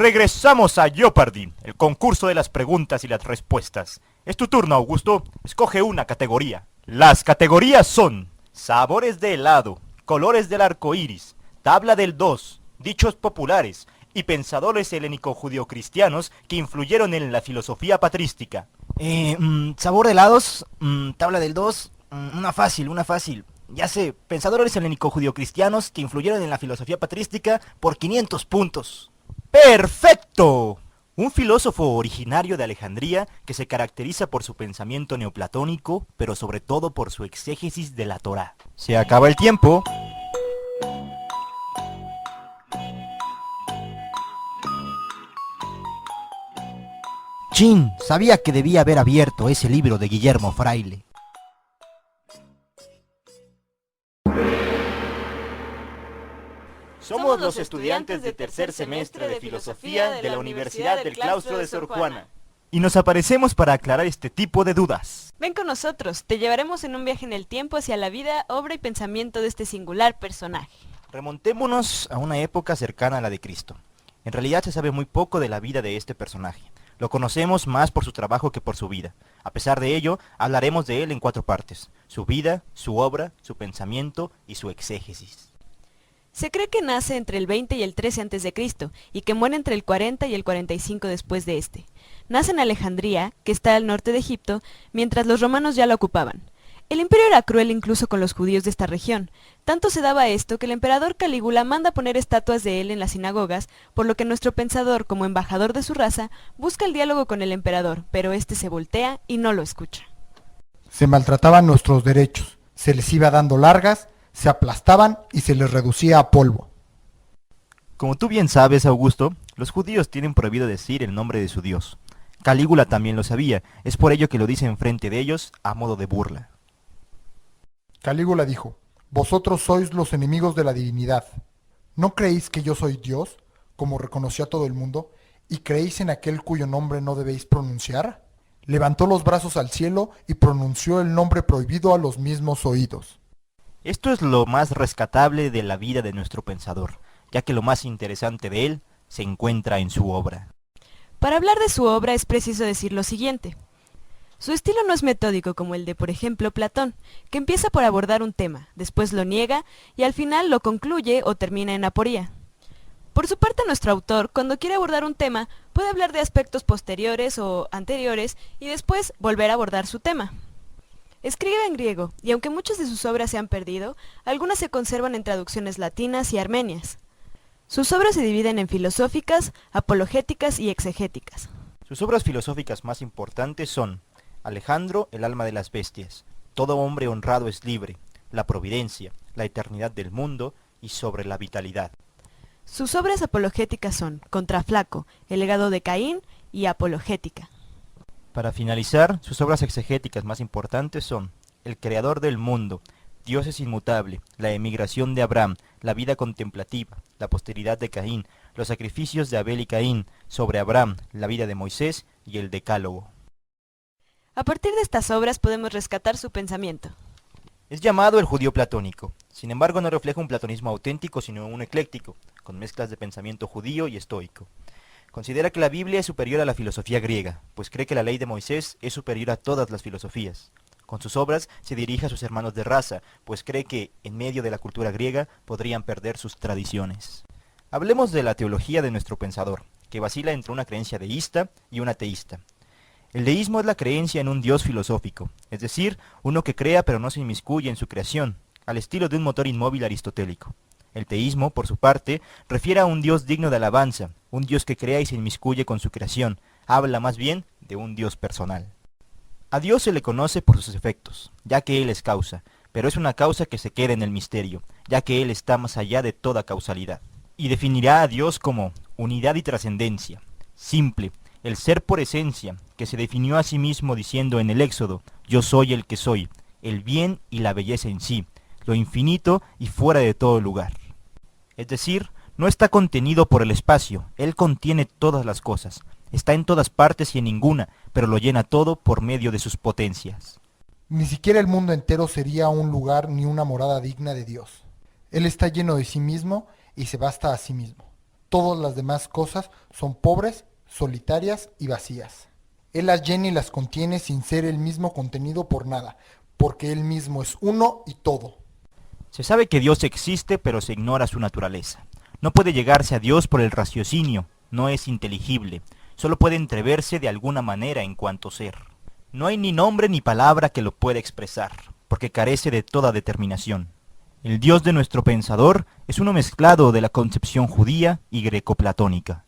Regresamos a Jeopardy, el concurso de las preguntas y las respuestas. Es tu turno, Augusto. Escoge una categoría. Las categorías son sabores de helado, colores del arco iris, tabla del 2, dichos populares y pensadores helénico-judio-cristianos que influyeron en la filosofía patrística. Sabor de helados, tabla del 2, una fácil. Ya sé, pensadores helénico-judio-cristianos que influyeron en la filosofía patrística por 500 puntos. ¡Perfecto! Un filósofo originario de Alejandría que se caracteriza por su pensamiento neoplatónico, pero sobre todo por su exégesis de la Torá. Se acaba el tiempo. Chin, sabía que debía haber abierto ese libro de Guillermo Fraile. Somos los estudiantes de tercer semestre de Filosofía de la Universidad del Claustro de Sor Juana. Y nos aparecemos para aclarar este tipo de dudas. Ven con nosotros, te llevaremos en un viaje en el tiempo hacia la vida, obra y pensamiento de este singular personaje. Remontémonos a una época cercana a la de Cristo. En realidad se sabe muy poco de la vida de este personaje. Lo conocemos más por su trabajo que por su vida. A pesar de ello, hablaremos de él en 4 partes: su vida, su obra, su pensamiento y su exégesis. Se cree que nace entre el 20 y el 13 a.C. y que muere entre el 40 y el 45 después de este. Nace en Alejandría, que está al norte de Egipto, mientras los romanos ya la ocupaban. El imperio era cruel incluso con los judíos de esta región. Tanto se daba esto que el emperador Calígula manda poner estatuas de él en las sinagogas, por lo que nuestro pensador, como embajador de su raza, busca el diálogo con el emperador, pero este se voltea y no lo escucha. Se maltrataban nuestros derechos, se les iba dando largas, se aplastaban y se les reducía a polvo. Como tú bien sabes, Augusto, los judíos tienen prohibido decir el nombre de su Dios. Calígula también lo sabía, es por ello que lo dice enfrente de ellos a modo de burla. Calígula dijo: vosotros sois los enemigos de la divinidad. ¿No creéis que yo soy Dios, como reconoció a todo el mundo, y creéis en aquel cuyo nombre no debéis pronunciar? Levantó los brazos al cielo y pronunció el nombre prohibido a los mismos oídos. Esto es lo más rescatable de la vida de nuestro pensador, ya que lo más interesante de él se encuentra en su obra. Para hablar de su obra es preciso decir lo siguiente. Su estilo no es metódico como el de, por ejemplo, Platón, que empieza por abordar un tema, después lo niega y al final lo concluye o termina en aporía. Por su parte, nuestro autor, cuando quiere abordar un tema, puede hablar de aspectos posteriores o anteriores y después volver a abordar su tema. Escribe en griego, y aunque muchas de sus obras se han perdido, algunas se conservan en traducciones latinas y armenias. Sus obras se dividen en filosóficas, apologéticas y exegéticas. Sus obras filosóficas más importantes son Alejandro, el alma de las bestias, Todo hombre honrado es libre, La providencia, La eternidad del mundo y Sobre la vitalidad. Sus obras apologéticas son Contra Flaco, El legado de Caín y Apologética. Para finalizar, sus obras exegéticas más importantes son El creador del mundo, Dios es inmutable, La emigración de Abraham, La vida contemplativa, La posteridad de Caín, Los sacrificios de Abel y Caín, Sobre Abraham, La vida de Moisés y el Decálogo. A partir de estas obras podemos rescatar su pensamiento. Es llamado el judío platónico, sin embargo no refleja un platonismo auténtico sino un ecléctico, con mezclas de pensamiento judío y estoico. Considera que la Biblia es superior a la filosofía griega, pues cree que la ley de Moisés es superior a todas las filosofías. Con sus obras se dirige a sus hermanos de raza, pues cree que, en medio de la cultura griega, podrían perder sus tradiciones. Hablemos de la teología de nuestro pensador, que vacila entre una creencia deísta y una teísta. El deísmo es la creencia en un Dios filosófico, es decir, uno que crea pero no se inmiscuye en su creación, al estilo de un motor inmóvil aristotélico. El teísmo, por su parte, refiere a un Dios digno de alabanza, un Dios que crea y se inmiscuye con su creación, habla más bien de un Dios personal. A Dios se le conoce por sus efectos, ya que Él es causa, pero es una causa que se queda en el misterio, ya que Él está más allá de toda causalidad. Y definirá a Dios como unidad y trascendencia, simple, el ser por esencia, que se definió a sí mismo diciendo en el Éxodo: yo soy el que soy, el bien y la belleza en sí, lo infinito y fuera de todo lugar. Es decir, no está contenido por el espacio, Él contiene todas las cosas, está en todas partes y en ninguna, pero lo llena todo por medio de sus potencias. Ni siquiera el mundo entero sería un lugar ni una morada digna de Dios. Él está lleno de sí mismo y se basta a sí mismo. Todas las demás cosas son pobres, solitarias y vacías. Él las llena y las contiene sin ser el mismo contenido por nada, porque Él mismo es uno y todo. Se sabe que Dios existe, pero se ignora su naturaleza. No puede llegarse a Dios por el raciocinio, no es inteligible, solo puede entreverse de alguna manera en cuanto ser. No hay ni nombre ni palabra que lo pueda expresar, porque carece de toda determinación. El Dios de nuestro pensador es uno mezclado de la concepción judía y greco-platónica.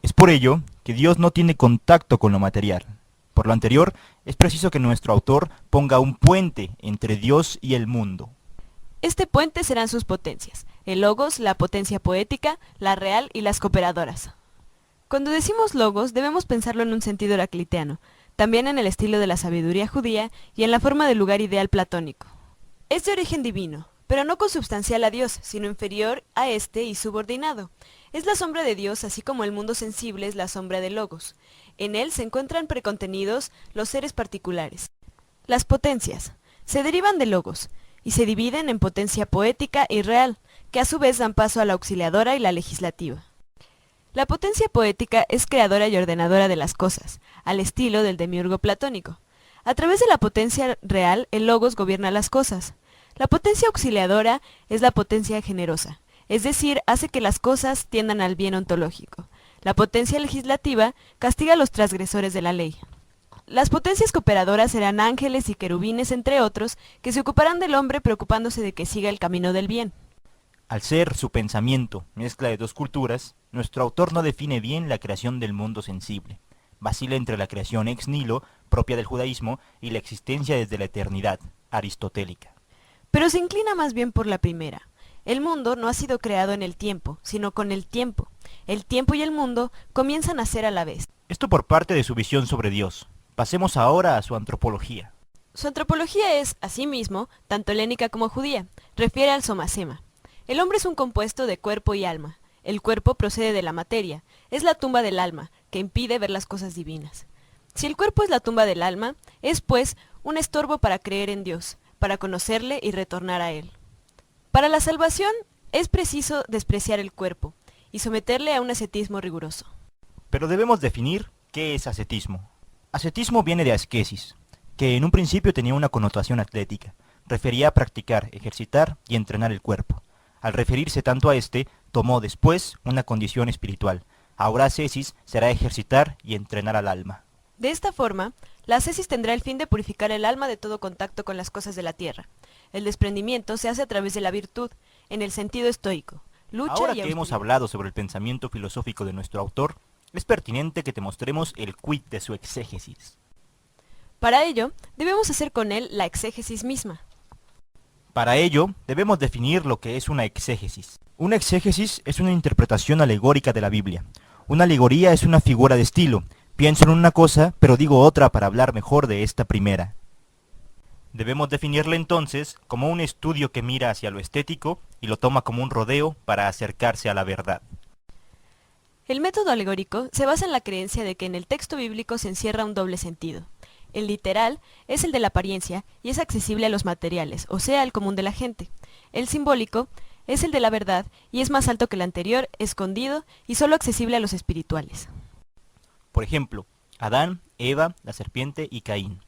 Es por ello que Dios no tiene contacto con lo material. Por lo anterior, es preciso que nuestro autor ponga un puente entre Dios y el mundo. Este puente serán sus potencias, el logos, la potencia poética, la real y las cooperadoras. Cuando decimos logos debemos pensarlo en un sentido heracliteano, también en el estilo de la sabiduría judía y en la forma del lugar ideal platónico. Es de origen divino, pero no consubstancial a Dios, sino inferior a éste y subordinado. Es la sombra de Dios, así como el mundo sensible es la sombra del logos. En él se encuentran precontenidos los seres particulares. Las potencias se derivan de logos, y se dividen en potencia poética y real, que a su vez dan paso a la auxiliadora y la legislativa. La potencia poética es creadora y ordenadora de las cosas, al estilo del demiurgo platónico. A través de la potencia real, el logos gobierna las cosas. La potencia auxiliadora es la potencia generosa, es decir, hace que las cosas tiendan al bien ontológico. La potencia legislativa castiga a los transgresores de la ley. Las potencias cooperadoras serán ángeles y querubines, entre otros, que se ocuparán del hombre preocupándose de que siga el camino del bien. Al ser su pensamiento mezcla de dos culturas, nuestro autor no define bien la creación del mundo sensible. Vacila entre la creación ex nihilo, propia del judaísmo, y la existencia desde la eternidad, aristotélica. Pero se inclina más bien por la primera. El mundo no ha sido creado en el tiempo, sino con el tiempo. El tiempo y el mundo comienzan a ser a la vez. Esto por parte de su visión sobre Dios. Pasemos ahora a su antropología. Su antropología es, asimismo, tanto helénica como judía. Refiere al somacema. El hombre es un compuesto de cuerpo y alma. El cuerpo procede de la materia. Es la tumba del alma, que impide ver las cosas divinas. Si el cuerpo es la tumba del alma, es, pues, un estorbo para creer en Dios, para conocerle y retornar a Él. Para la salvación es preciso despreciar el cuerpo y someterle a un ascetismo riguroso. Pero debemos definir qué es ascetismo. Ascetismo viene de asquesis, que en un principio tenía una connotación atlética. Refería a practicar, ejercitar y entrenar el cuerpo. Al referirse tanto a este, tomó después una condición espiritual. Ahora ascesis será ejercitar y entrenar al alma. De esta forma, la ascesis tendrá el fin de purificar el alma de todo contacto con las cosas de la tierra. El desprendimiento se hace a través de la virtud, en el sentido estoico. Lucha Ahora y que hemos austeridad. hablado sobre el pensamiento filosófico de nuestro autor, es pertinente que te mostremos el quid de su exégesis. Para ello, debemos hacer con él la exégesis misma. Para ello, debemos definir lo que es una exégesis. Una exégesis es una interpretación alegórica de la Biblia. Una alegoría es una figura de estilo. Pienso en una cosa, pero digo otra para hablar mejor de esta primera. Debemos definirla entonces como un estudio que mira hacia lo estético y lo toma como un rodeo para acercarse a la verdad. El método alegórico se basa en la creencia de que en el texto bíblico se encierra un doble sentido. El literal es el de la apariencia y es accesible a los materiales, o sea, al común de la gente. El simbólico es el de la verdad y es más alto que el anterior, escondido y solo accesible a los espirituales. Por ejemplo, Adán, Eva, la serpiente y Caín.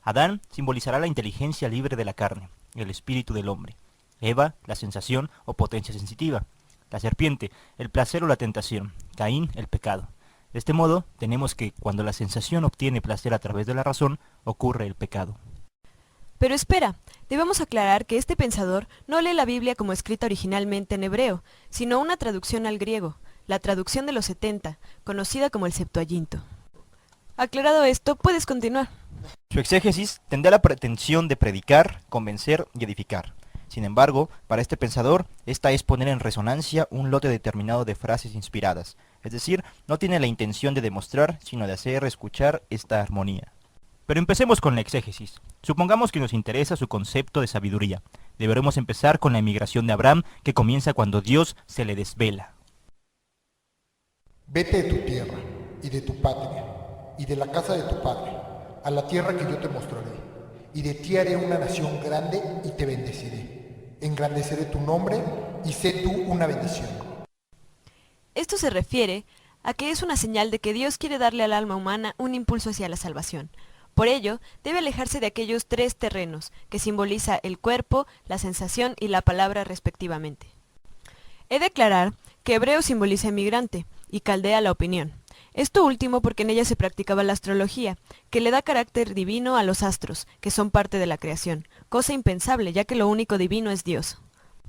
Adán simbolizará la inteligencia libre de la carne, el espíritu del hombre. Eva, la sensación o potencia sensitiva. La serpiente, el placer o la tentación. Caín, el pecado. De este modo, tenemos que cuando la sensación obtiene placer a través de la razón, ocurre el pecado. Pero espera, debemos aclarar que este pensador no lee la Biblia como escrita originalmente en hebreo, sino una traducción al griego, la traducción de los 70, conocida como el Septuaginto. Aclarado esto, puedes continuar. Su exégesis tendrá la pretensión de predicar, convencer y edificar. Sin embargo, para este pensador, esta es poner en resonancia un lote determinado de frases inspiradas, es decir, no tiene la intención de demostrar, sino de hacer escuchar esta armonía. Pero empecemos con la exégesis. Supongamos que nos interesa su concepto de sabiduría. Deberemos empezar con la emigración de Abraham, que comienza cuando Dios se le desvela. Vete de tu tierra, y de tu patria, y de la casa de tu padre, a la tierra que yo te mostraré, y de ti haré una nación grande y te bendeciré. Engrandeceré tu nombre y sé tú una bendición. Esto se refiere a que es una señal de que Dios quiere darle al alma humana un impulso hacia la salvación. Por ello, debe alejarse de aquellos tres terrenos, que simboliza el cuerpo, la sensación y la palabra respectivamente. He de aclarar que Hebreo simboliza emigrante y Caldea la opinión. Esto último porque en ella se practicaba la astrología, que le da carácter divino a los astros, que son parte de la creación, cosa impensable ya que lo único divino es Dios.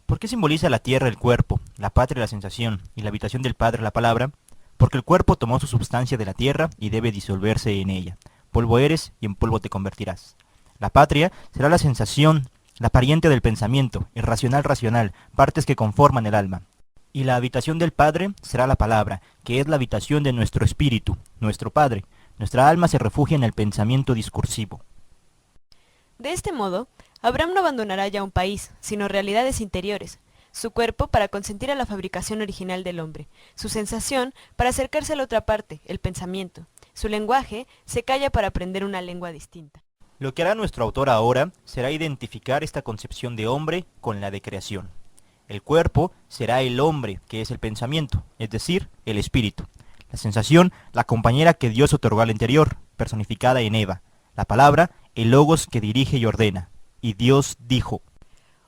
¿Por qué simboliza la tierra el cuerpo, la patria la sensación y la habitación del Padre la palabra? Porque el cuerpo tomó su substancia de la tierra y debe disolverse en ella. Polvo eres y en polvo te convertirás. La patria será la sensación, la pariente del pensamiento, el racional, partes que conforman el alma. Y la habitación del Padre será la palabra, que es la habitación de nuestro espíritu, nuestro Padre. Nuestra alma se refugia en el pensamiento discursivo. De este modo, Abraham no abandonará ya un país, sino realidades interiores. Su cuerpo para consentir a la fabricación original del hombre, su sensación para acercarse a la otra parte, el pensamiento. Su lenguaje se calla para aprender una lengua distinta. Lo que hará nuestro autor ahora será identificar esta concepción de hombre con la de creación. El cuerpo será el hombre, que es el pensamiento, es decir, el espíritu. La sensación, la compañera que Dios otorgó al interior, personificada en Eva. La palabra, el logos que dirige y ordena. Y Dios dijo.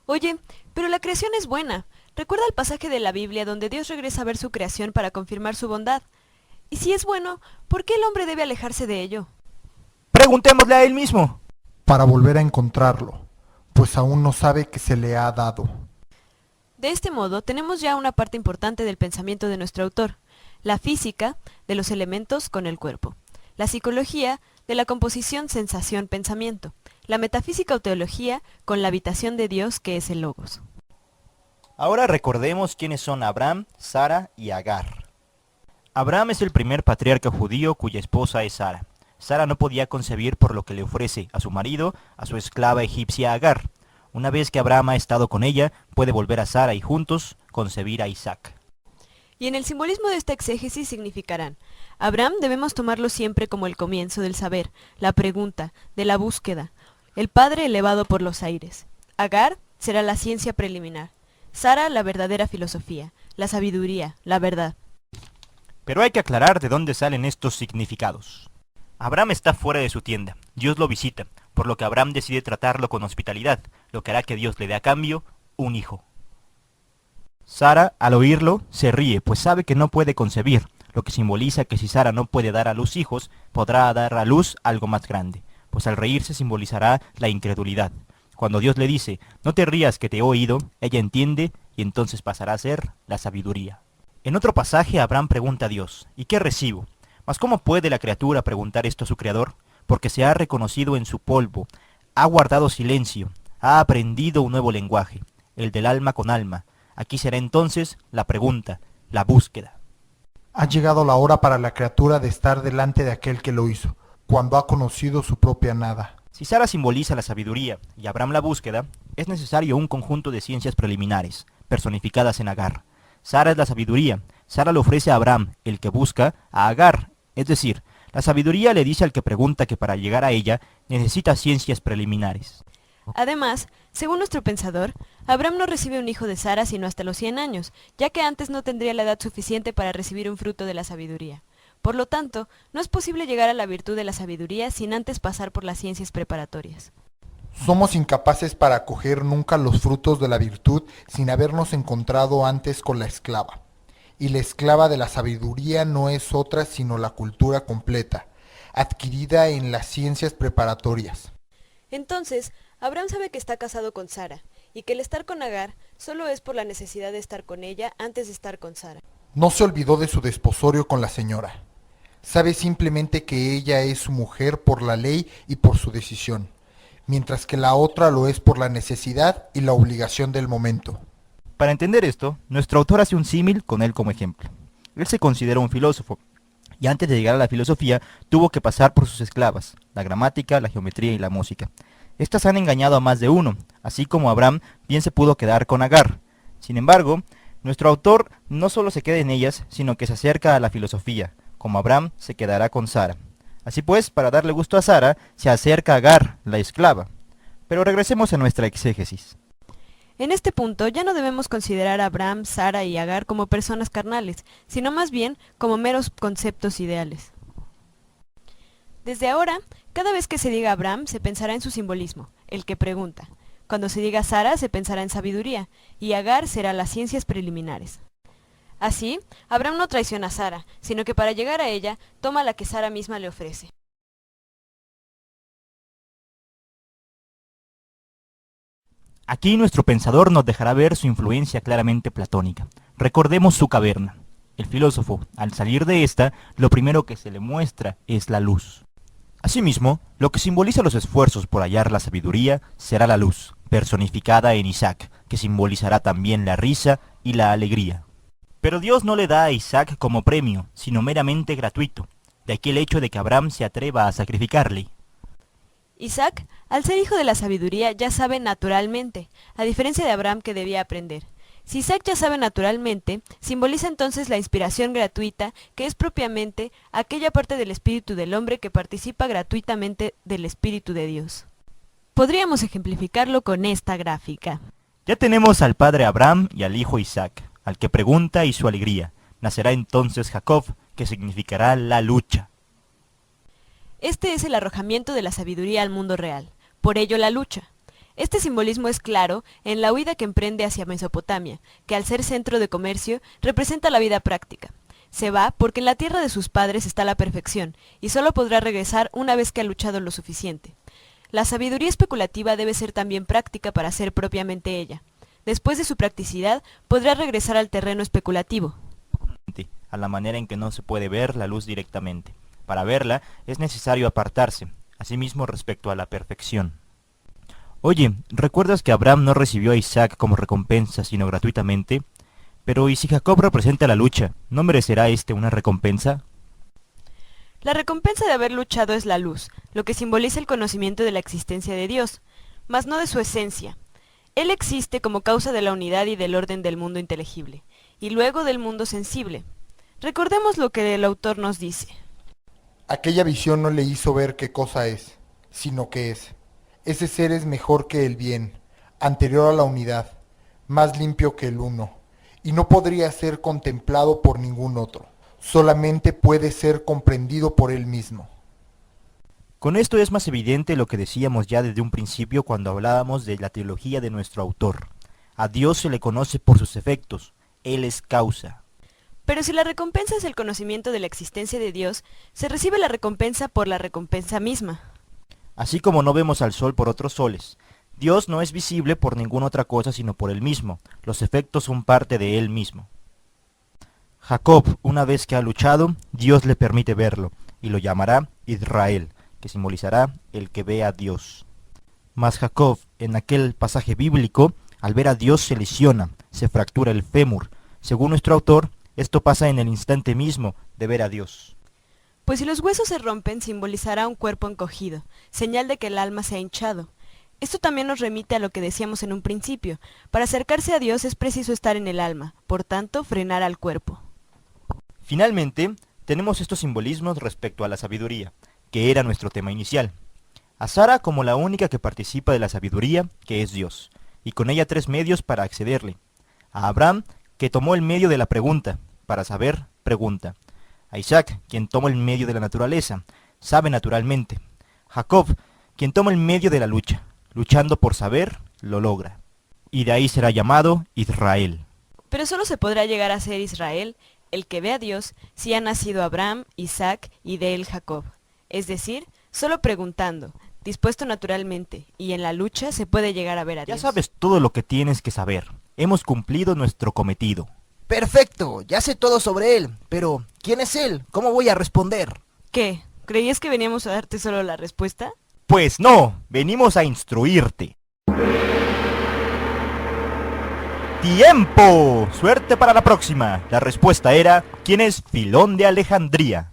Oye, pero la creación es buena. Recuerda el pasaje de la Biblia donde Dios regresa a ver su creación para confirmar su bondad. Y si es bueno, ¿por qué el hombre debe alejarse de ello? Preguntémosle a él mismo. Para volver a encontrarlo, pues aún no sabe que se le ha dado. De este modo, tenemos ya una parte importante del pensamiento de nuestro autor, la física de los elementos con el cuerpo, la psicología de la composición sensación-pensamiento, la metafísica o teología con la habitación de Dios que es el logos. Ahora recordemos quiénes son Abraham, Sara y Agar. Abraham es el primer patriarca judío cuya esposa es Sara. Sara no podía concebir por lo que le ofrece a su marido, a su esclava egipcia Agar. Una vez que Abraham ha estado con ella, puede volver a Sara y juntos concebir a Isaac. Y en el simbolismo de esta exégesis significarán: Abraham debemos tomarlo siempre como el comienzo del saber, la pregunta, de la búsqueda, el padre elevado por los aires. Agar será la ciencia preliminar. Sara la verdadera filosofía, la sabiduría, la verdad. Pero hay que aclarar de dónde salen estos significados. Abraham está fuera de su tienda, Dios lo visita, por lo que Abraham decide tratarlo con hospitalidad, lo que hará que Dios le dé a cambio un hijo. Sara, al oírlo, se ríe, pues sabe que no puede concebir, lo que simboliza que si Sara no puede dar a luz hijos, podrá dar a luz algo más grande, pues al reírse simbolizará la incredulidad. Cuando Dios le dice, no te rías que te he oído, ella entiende y entonces pasará a ser la sabiduría. En otro pasaje Abraham pregunta a Dios, ¿y qué recibo? Mas ¿cómo puede la criatura preguntar esto a su Creador? Porque se ha reconocido en su polvo, ha guardado silencio, ha aprendido un nuevo lenguaje, el del alma con alma. Aquí será entonces la pregunta, la búsqueda. Ha llegado la hora para la criatura de estar delante de aquel que lo hizo, cuando ha conocido su propia nada. Si Sara simboliza la sabiduría y Abraham la búsqueda, es necesario un conjunto de ciencias preliminares, personificadas en Agar. Sara es la sabiduría, Sara le ofrece a Abraham, el que busca, a Agar, es decir, la sabiduría le dice al que pregunta que para llegar a ella necesita ciencias preliminares. Además, según nuestro pensador, Abraham no recibe un hijo de Sara sino hasta los 100 años, ya que antes no tendría la edad suficiente para recibir un fruto de la sabiduría. Por lo tanto, no es posible llegar a la virtud de la sabiduría sin antes pasar por las ciencias preparatorias. Somos incapaces para acoger nunca los frutos de la virtud sin habernos encontrado antes con la esclava. Y la esclava de la sabiduría no es otra sino la cultura completa, adquirida en las ciencias preparatorias. Entonces, Abraham sabe que está casado con Sara, y que el estar con Agar solo es por la necesidad de estar con ella antes de estar con Sara. No se olvidó de su desposorio con la señora. Sabe simplemente que ella es su mujer por la ley y por su decisión, mientras que la otra lo es por la necesidad y la obligación del momento. Para entender esto, nuestro autor hace un símil con él como ejemplo. Él se considera un filósofo, y antes de llegar a la filosofía tuvo que pasar por sus esclavas, la gramática, la geometría y la música. Estas han engañado a más de uno, así como Abraham bien se pudo quedar con Agar. Sin embargo, nuestro autor no solo se queda en ellas, sino que se acerca a la filosofía, como Abraham se quedará con Sara. Así pues, para darle gusto a Sara, se acerca a Agar, la esclava. Pero regresemos a nuestra exégesis. En este punto ya no debemos considerar a Abraham, Sara y Agar como personas carnales, sino más bien como meros conceptos ideales. Desde ahora, cada vez que se diga Abraham, se pensará en su simbolismo, el que pregunta. Cuando se diga Sara, se pensará en sabiduría, y Agar será las ciencias preliminares. Así, Abraham no traiciona a Sara, sino que para llegar a ella, toma la que Sara misma le ofrece. Aquí nuestro pensador nos dejará ver su influencia claramente platónica. Recordemos su caverna. El filósofo, al salir de esta, lo primero que se le muestra es la luz. Asimismo, lo que simboliza los esfuerzos por hallar la sabiduría será la luz, personificada en Isaac, que simbolizará también la risa y la alegría. Pero Dios no le da a Isaac como premio, sino meramente gratuito, de aquí el hecho de que Abraham se atreva a sacrificarle. Isaac, al ser hijo de la sabiduría, ya sabe naturalmente, a diferencia de Abraham que debía aprender. Si Isaac ya sabe naturalmente, simboliza entonces la inspiración gratuita, que es propiamente aquella parte del espíritu del hombre que participa gratuitamente del espíritu de Dios. Podríamos ejemplificarlo con esta gráfica. Ya tenemos al padre Abraham y al hijo Isaac, al que pregunta y su alegría. Nacerá entonces Jacob, que significará la lucha. Este es el arrojamiento de la sabiduría al mundo real, por ello la lucha. Este simbolismo es claro en la huida que emprende hacia Mesopotamia, que al ser centro de comercio representa la vida práctica. Se va porque en la tierra de sus padres está la perfección, y solo podrá regresar una vez que ha luchado lo suficiente. La sabiduría especulativa debe ser también práctica para ser propiamente ella. Después de su practicidad, podrá regresar al terreno especulativo. A la manera en que no se puede ver la luz directamente. Para verla es necesario apartarse, asimismo respecto a la perfección. Oye, ¿recuerdas que Abraham no recibió a Isaac como recompensa sino gratuitamente? Pero ¿y si Jacob representa la lucha? ¿No merecerá éste una recompensa? La recompensa de haber luchado es la luz, lo que simboliza el conocimiento de la existencia de Dios, mas no de su esencia. Él existe como causa de la unidad y del orden del mundo inteligible, y luego del mundo sensible. Recordemos lo que el autor nos dice. Aquella visión no le hizo ver qué cosa es, sino que es. Ese ser es mejor que el bien, anterior a la unidad, más limpio que el uno, y no podría ser contemplado por ningún otro, solamente puede ser comprendido por él mismo. Con esto es más evidente lo que decíamos ya desde un principio cuando hablábamos de la teología de nuestro autor. A Dios se le conoce por sus efectos, Él es causa. Pero si la recompensa es el conocimiento de la existencia de Dios, se recibe la recompensa por la recompensa misma. Así como no vemos al sol por otros soles, Dios no es visible por ninguna otra cosa sino por Él mismo. Los efectos son parte de Él mismo. Jacob, una vez que ha luchado, Dios le permite verlo, y lo llamará Israel, que simbolizará el que ve a Dios. Mas Jacob, en aquel pasaje bíblico, al ver a Dios se lesiona, se fractura el fémur. Según nuestro autor, esto pasa en el instante mismo de ver a Dios. Pues si los huesos se rompen, simbolizará un cuerpo encogido, señal de que el alma se ha hinchado. Esto también nos remite a lo que decíamos en un principio. Para acercarse a Dios es preciso estar en el alma, por tanto, frenar al cuerpo. Finalmente, tenemos estos simbolismos respecto a la sabiduría, que era nuestro tema inicial. A Sara como la única que participa de la sabiduría, que es Dios, y con ella 3 medios para accederle. A Abraham, que tomó el medio de la pregunta, para saber, pregunta. A Isaac, quien toma el medio de la naturaleza, sabe naturalmente. Jacob, quien toma el medio de la lucha, luchando por saber, lo logra. Y de ahí será llamado Israel. Pero solo se podrá llegar a ser Israel, el que ve a Dios, si ha nacido Abraham, Isaac y de él Jacob. Es decir, solo preguntando, dispuesto naturalmente, y en la lucha se puede llegar a ver a Dios. Ya sabes todo lo que tienes que saber. Hemos cumplido nuestro cometido. Perfecto, ya sé todo sobre él, pero ¿quién es él? ¿Cómo voy a responder? ¿Qué? ¿Creías que veníamos a darte solo la respuesta? Pues no, venimos a instruirte. ¡Tiempo! Suerte para la próxima. La respuesta era, ¿quién es Filón de Alejandría?